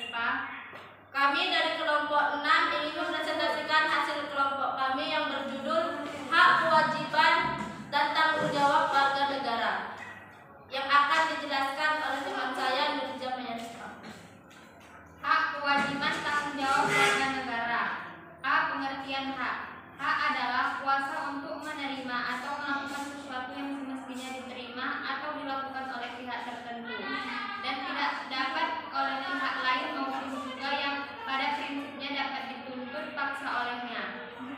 IPA. Kami dari kelompok 6 ingin mempresentasikan hasil kelompok kami yang berjudul Hak, Kewajiban, dan Tanggung Jawab Warga Negara, yang akan dijelaskan oleh teman saya, Nurja Mayaska. Hak, kewajiban, tanggung jawab warga negara. A. Pengertian hak. Hak adalah kuasa untuk menerima atau melakukan sesuatu yang semestinya diterima atau dilakukan oleh pihak tertentu dan tidak dapat oleh pihak lain maupun juga yang pada prinsipnya dapat dituntut paksa olehnya.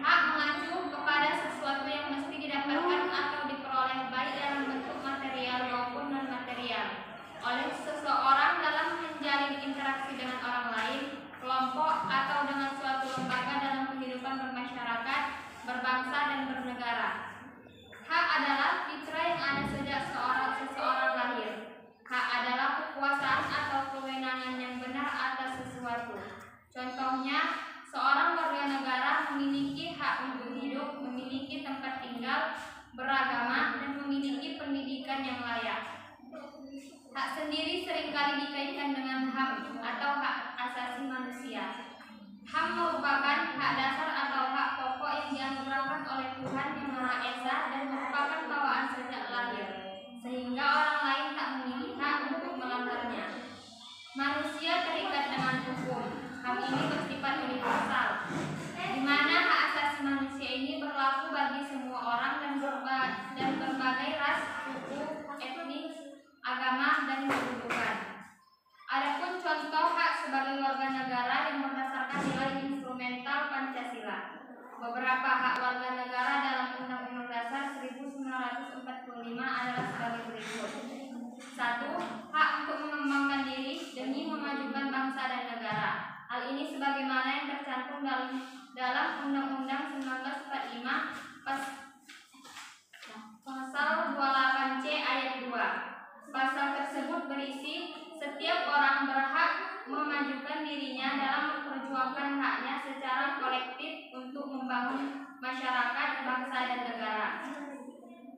Hak mengacu kepada sesuatu yang mesti didapatkan atau diperoleh baik dalam bentuk material maupun non-material oleh seseorang dalam menjalin interaksi dengan orang lain, kelompok, atau dengan suatu lembaga dalam kehidupan bermasyarakat, berbangsa, dan bernegara. Hak adalah fitrah yang ada sejak seseorang lahir. Hak adalah kekuasaan atau kewenangan yang benar atas sesuatu. Contohnya, seorang warga negara memiliki hak untuk hidup, memiliki tempat tinggal, beragama, dan memiliki pendidikan yang layak. Hak sendiri seringkali dikaitkan dengan HAM atau hak asasi manusia. HAM merupakan hak dasar atau hak pokok yang dianugerahkan oleh Tuhan Yang Maha Esa dan merupakan bawaan sejak lahir, sehingga orang lain tak memiliki hak untuk melanggarnya. Manusia terikat dengan hukum. HAM ini bersifat universal, di mana hak asasi manusia ini berlaku bagi semua orang dan berbagai ras, suku, etnis, agama, dan kedudukan. Adapun contoh hak sebagai warga negara yang berdasarkan nilai instrumental Pancasila. Beberapa hak warga negara dalam Undang-Undang Dasar 1945 adalah sebagai berikut. 1. Hak untuk mengembangkan diri demi memajukan bangsa dan negara. Hal ini sebagaimana yang tercantum dalam Undang-Undang 1945 Pasal 28C ayat 2. Pasal tersebut berisi setiap orang berhak memajukan dirinya dalam memperjuangkan haknya secara kolektif untuk membangun masyarakat, bangsa, dan negara.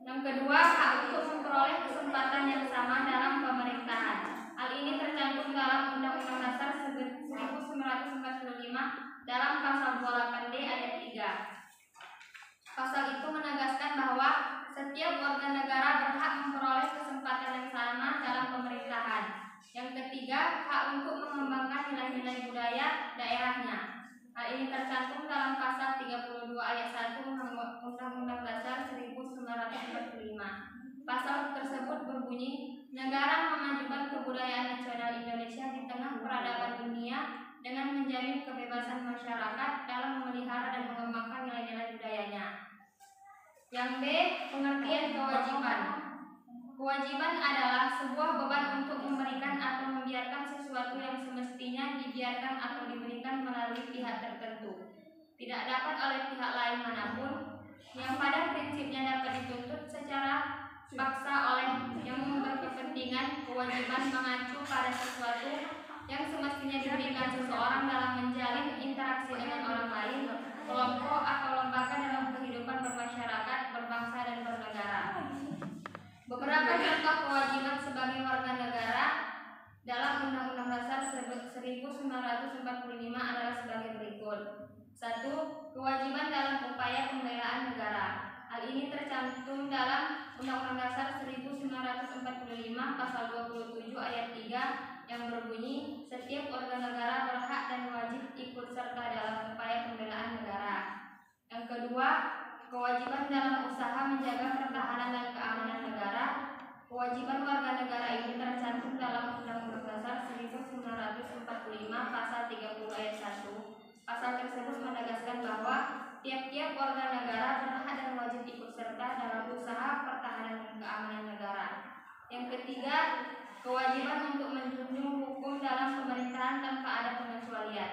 Yang kedua, hak untuk memperoleh kesempatan yang sama dalam pemerintahan. Hal ini tercantum dalam Undang-Undang Dasar 1945 dalam Pasal 28D ayat 3. Pasal itu menegaskan bahwa setiap warga negara berhak memperoleh kesempatan yang sama dalam pemerintahan. Yang ketiga, hak untuk mengembangkan nilai-nilai budaya daerahnya. Hal ini tercantum dalam Pasal 32 ayat 1 Undang-Undang Dasar 1945. Pasal tersebut berbunyi, negara memajukan kebudayaan nasional Indonesia di tengah peradaban dunia dengan menjamin kebebasan masyarakat dalam memelihara dan mengembangkan nilai-nilai budayanya. Yang B. Pengertian kewajiban. Kewajiban adalah sebuah beban untuk memberikan atau membiarkan sesuatu yang semestinya dibiarkan atau diberikan melalui pihak tertentu, tidak dapat oleh pihak lain manapun, yang pada prinsipnya dapat dituntut secara paksa oleh yang berkepentingan. Kewajiban mengacu pada sesuatu yang semestinya diberikan seseorang dalam menjalin interaksi dengan orang lain, kelompok, atau lembaga dalam kehidupan bermasyarakat, berbangsa, dan bernegara. Beberapa contoh kewajiban sebagai warga negara dalam Undang-Undang Dasar 1945 adalah sebagai berikut. 1. Kewajiban dalam upaya pembelaan negara. Hal ini tercantum dalam Undang-Undang Dasar 1945 Pasal 27 ayat 3 yang berbunyi, setiap warga negara berhak dan wajib ikut serta dalam upaya pembelaan negara. Yang kedua, kewajiban dalam usaha menjaga pertahanan dan keamanan negara. Kewajiban warga negara ini tercantum dalam Undang-Undang Dasar 1945 Pasal 30 ayat 1. Pasal tersebut menegaskan bahwa tiap-tiap warga negara berhak dan wajib ikut serta dalam usaha pertahanan dan keamanan negara. Yang ketiga, kewajiban untuk menjunjung hukum dalam pemerintahan tanpa ada pengecualian.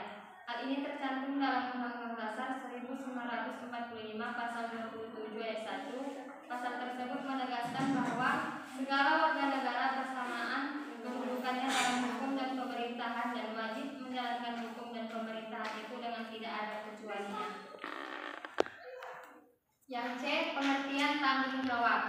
Hal ini tercantum dalam Undang-Undang Dasar 1945 Pasal 27 ayat 1. Pasal tersebut menegaskan bahwa segala warga negara bersamaan kedudukannya dalam hukum dan pemerintahan dan wajib menjalankan hukum dan pemerintahan itu dengan tidak ada kecualinya. Yang C. Pengertian tanggung jawab.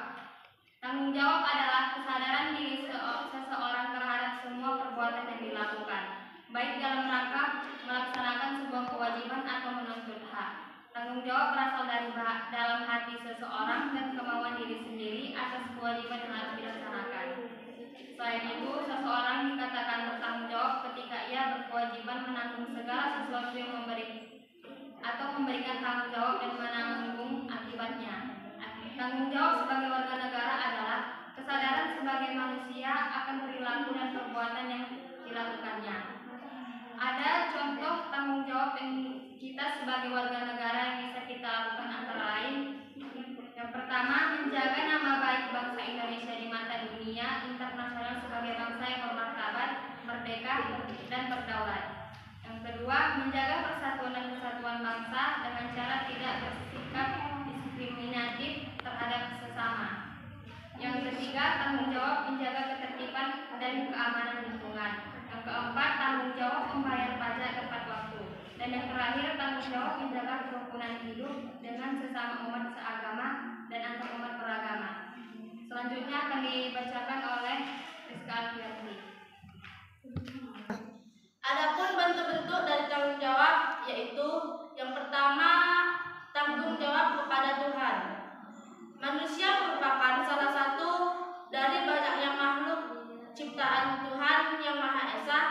Tanggung jawab adalah kesadaran diri seseorang terhadap semua perbuatan yang dilakukan. baik dalam rangka melaksanakan sebuah kewajiban atau menuntut hak. Tanggung jawab berasal dari dalam hati seseorang dan kemauan diri sendiri atas kewajiban yang harus dilaksanakan. Selain itu, seseorang dikatakan bertanggung jawab ketika ia berkewajiban menanggung segala sesuatu yang memberikan tanggung jawab dan menanggung akibatnya. Tanggung jawab sebagai warga negara adalah kesadaran sebagai manusia akan perilaku dan perbuatan yang dilakukannya. Ada contoh tanggung jawab yang kita sebagai warga negara yang bisa kita lakukan antara lain. Yang pertama, menjaga nama baik bangsa Indonesia di mata dunia internasional sebagai bangsa yang bermartabat, merdeka, dan berdaulat. Yang kedua, menjaga persatuan dan kesatuan bangsa dengan cara tidak bersikap diskriminatif terhadap sesama. Yang ketiga, tanggung jawab menjaga ketertiban dan keamanan lingkungan. Yang keempat, tanggung jawab membayar pajak tepat waktu. Dan yang terakhir, tanggung jawab menjaga kerukunan hidup dengan sesama umat seagama dan antar umat beragama. Selanjutnya akan dibacakan oleh Rizka Alfiati. Adapun bentuk-bentuk dari tanggung jawab yaitu yang pertama, tanggung jawab kepada Tuhan. Manusia merupakan salah satu dari banyaknya makhluk ciptaan Tuhan yang Maha Esa.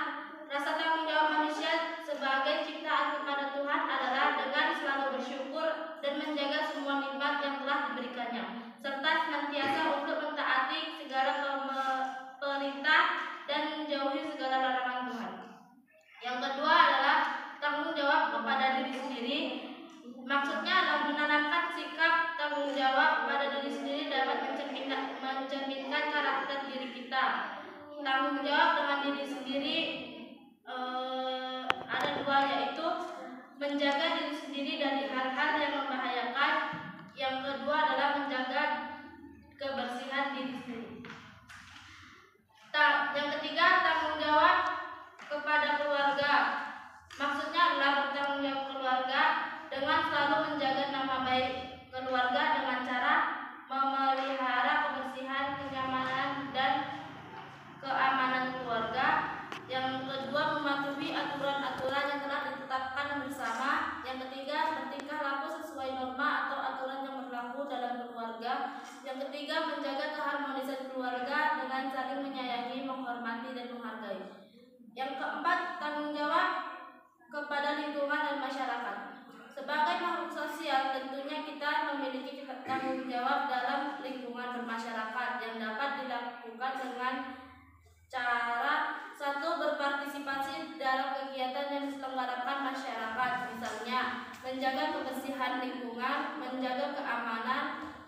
Rasa tanggung jawab manusia sebagai ciptaan kepada Tuhan adalah dengan selalu bersyukur dan menjaga semua nikmat yang telah diberikannya, serta senantiasa untuk mentaati segala perintah dan menjauhi segala larangan Tuhan. Yang kedua adalah tanggung jawab kepada diri sendiri. Maksudnya adalah menanamkan sikap tanggung jawab pada diri sendiri dapat mencerminkan karakter diri kita. Tanggung jawab dengan diri sendiri ada dua, yaitu menjaga diri sendiri dari hal-hal yang membahayakan. Yang kedua adalah menjaga kebersihan diri sendiri. Yang ketiga, tanggung jawab kepada keluarga. Maksudnya adalah bertanggung jawab keluarga dengan selalu menjaga nama baik keluarga dengan cara memelihara kebersihan, kenyamanan, dan keamanan keluarga. Yang kedua, mematuhi aturan-aturan yang telah ditetapkan bersama. Yang ketiga, bertingkah laku sesuai norma atau aturan yang berlaku dalam keluarga. Yang ketiga, menjaga keharmonisan keluarga dengan saling menyayangi, menghormati, dan menghargai. Yang keempat, tanggung jawab kepada lingkungan dan masyarakat. Sebagai makhluk sosial, tentunya kita memiliki tanggung jawab dalam lingkungan bermasyarakat yang dapat dilakukan dengan cara: satu, berpartisipasi dalam kegiatan yang diselenggarakan masyarakat, misalnya menjaga kebersihan lingkungan, menjaga keamanan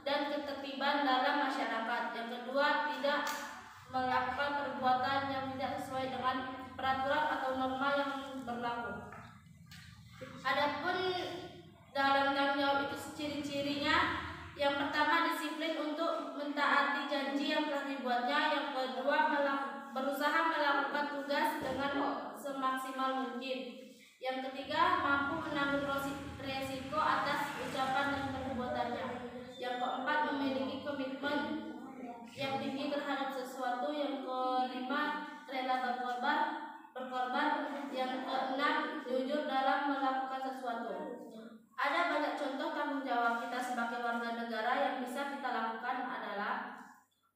dan ketertiban dalam masyarakat. Yang kedua, tidak melakukan perbuatan yang tidak sesuai dengan peraturan atau norma yang berlaku. Adapun dalam tanggung jawab itu ciri-cirinya, yang pertama, disiplin untuk mentaati janji yang telah dibuatnya. Yang kedua, berusaha melakukan tugas dengan semaksimal mungkin. Yang ketiga, mampu menanggung resiko atas ucapan dan perbuatannya. Yang keempat, memiliki komitmen yang tinggi terhadap sesuatu. Yang kelima, rela berkorban. Yang keenam, jujur dalam melakukan sesuatu. Ada banyak contoh tanggung jawab kita sebagai warga negara yang bisa kita lakukan adalah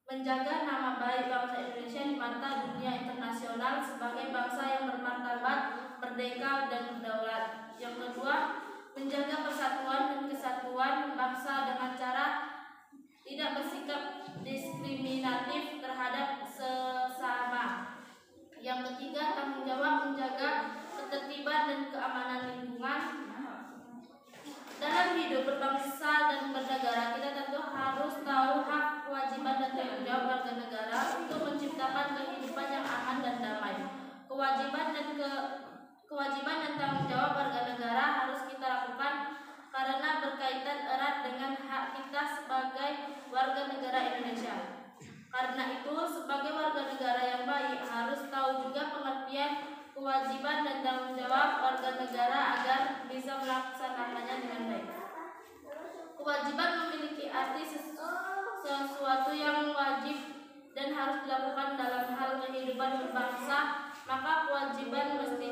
menjaga nama baik bangsa Indonesia di mata dunia internasional sebagai bangsa yang bermartabat, merdeka, dan berdaulat. Yang kedua, menjaga persatuan dan kesatuan bangsa dengan cara tidak bersikap diskriminatif terhadap sesama. Yang ketiga, tanggung jawab menjaga ketertiban dan keamanan lingkungan. Dalam hidup berbangsa dan bernegara, kita tentu harus tahu hak, kewajiban, dan tanggung jawab warga negara untuk menciptakan kehidupan yang aman dan damai. Kewajiban dan tanggung jawab warga negara harus kita lakukan karena berkaitan erat dengan hak kita sebagai warga negara Indonesia. Karena itu, sebagai warga negara yang baik harus tahu juga pengertian kewajiban dan tanggung jawab warga negara agar bisa melaksanakannya dengan baik. Kewajiban memiliki arti sesuatu yang wajib dan harus dilakukan dalam hal kehidupan berbangsa, maka kewajiban mesti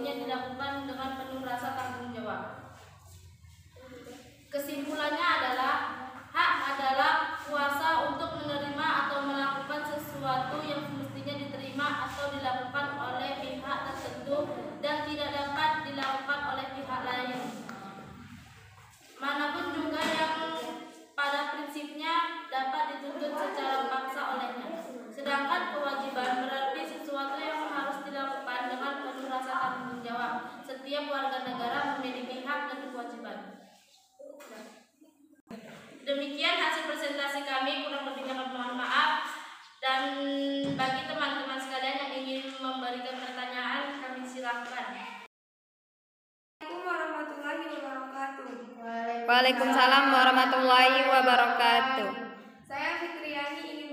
setiap warga negara memiliki hak dan kewajiban. Demikian hasil presentasi kami, kurang lebihnya kami mohon maaf. Dan bagi teman-teman sekalian yang ingin memberikan pertanyaan, kami silakan. Assalamualaikum warahmatullahi wabarakatuh. Waalaikumsalam warahmatullahi wabarakatuh. Saya Fitriani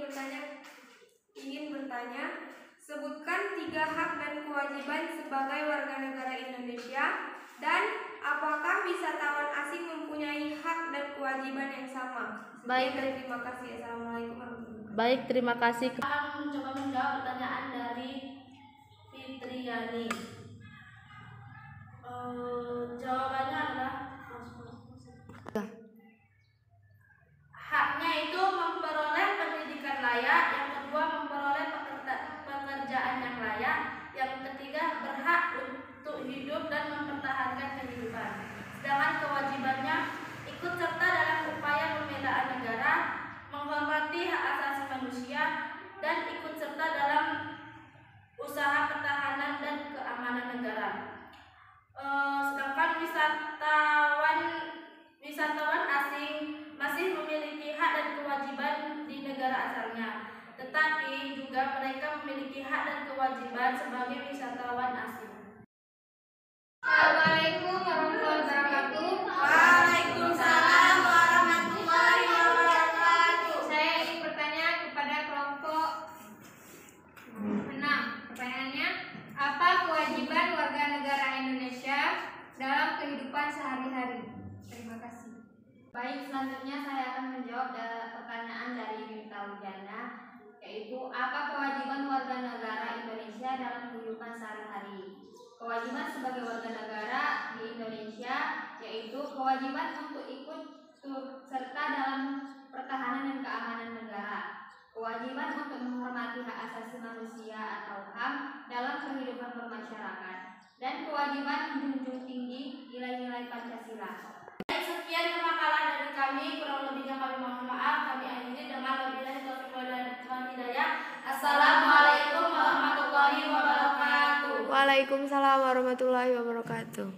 ingin bertanya, sebutkan 3 hak dan kewajiban sebagai warga negara Indonesia, dan apakah wisatawan asing mempunyai hak dan kewajiban yang sama? Baik. Terima kasih. Assalamualaikum warahmatullahi wabarakatuh. Baik, terima kasih. Akan mencoba menjawab pertanyaan dari Fitriani. Jawabannya adalah haknya itu memperoleh pendidikan layak, yang kedua memperoleh pekerjaan yang layak, yang ketiga berhak untuk hidup dan mempertahankan kehidupan. Sedangkan kewajibannya ikut serta dalam upaya pembelaan negara, menghormati hak asasi manusia, dan ikut serta dalam usaha pertahanan dan keamanan negara. Sedangkan wisatawan asing masih memiliki hak dan kewajiban di negara asalnya, tetapi juga mereka memiliki hak dan kewajiban sebagai wisatawan asing. Assalamualaikum warahmatullahi wabarakatuh. Waalaikumsalam warahmatullahi wabarakatuh. Saya ingin bertanya kepada kelompok 6. Pertanyaannya, apa kewajiban warga negara Indonesia dalam kehidupan sehari-hari? Terima kasih. Baik, selanjutnya saya akan menjawab pertanyaan dari Yunita Wijana, yaitu apa kewajiban warga negara Indonesia dalam kehidupan sehari-hari. Kewajiban sebagai warga negara di Indonesia yaitu kewajiban untuk ikut serta dalam pertahanan dan keamanan negara, kewajiban untuk menghormati hak asasi manusia atau HAM dalam kehidupan bermasyarakat, dan kewajiban menjunjung tinggi nilai-nilai Pancasila. Baik, sekian pemakalan dari kami, kurang lebihnya kami mohon maaf. Kami akhiri dengan wabillahi taufiq wal hidayah. Assalamualaikum warahmatullahi wabarakatuh. Waalaikumsalam warahmatullahi wabarakatuh.